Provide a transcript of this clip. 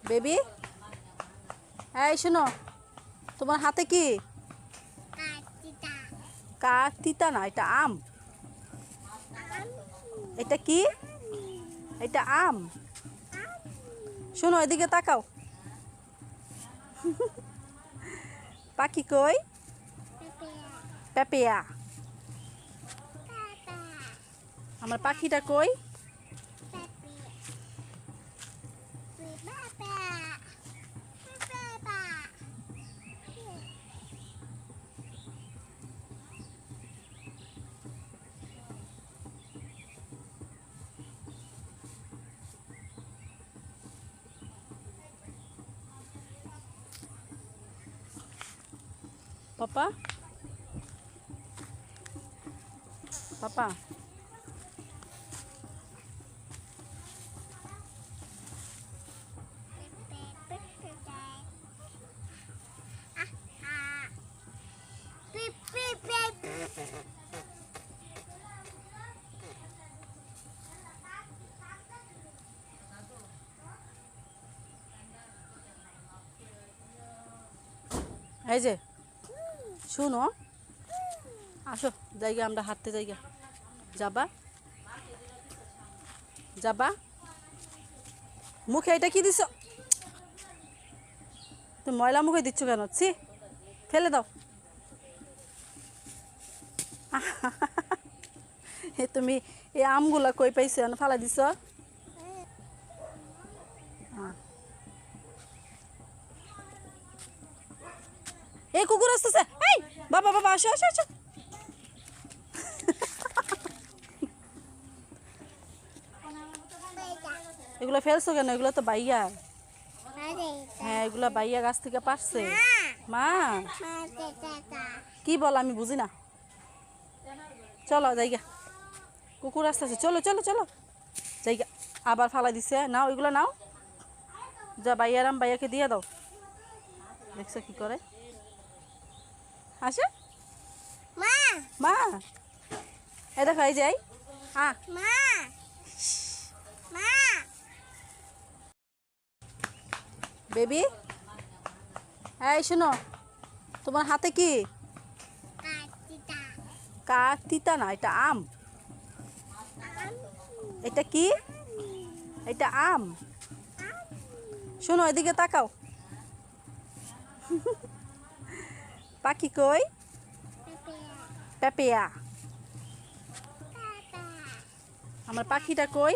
Baby, এই শোনো, তোমার হাতে কি? কাঠ তিতা না, এটা আম। এটা কি? এটা আম। শোনো, এদিকে তাকাও। পাখি কই? পেঁপেয়া। আমার পাখিটা কই? পাপা, পাপা, এই যে শুনো, আসো জায়গা, আমরা হাঁটতে জায়গা যাবা যাবা। মুখে এটা কি দিছ? তুমি ময়লা মুখে দিচ্ছ কেন? ছি, ফেলে দাও। তুমি এই আমগুলা কই পাইছো? ফালা দিছ? এই কুকুর আসতেছে। এই বাবা, বাবা, আসো আসো আসো। এগুলো ফেলছো কেন? এগুলো তো বাইয়া। হ্যাঁ, এগুলা বাইয়া গাছ থেকে পারছে। মা কি বল, আমি বুঝি না। চলো জায়গা, কুকুর আসতেছে। চলো চলো চলো জায়গা। আবার ফালা দিছে। নাও এগুলো নাও, যা বাইয়ারাম বাইয়াকে দিয়ে দাও। দেখছো কি করে? আসে মা, মা, এই দেখো, এই যাই। হ্যাঁ মা, মা। বেবি, এই শোনো, তোমার হাতে কি? কাঠ তিতা না, এটা আম। এটা কি? এটা আম। শোনো, এদিকে তাকাও। পাখি কই? পেঁপেয়া। আমার পাখিটা কই?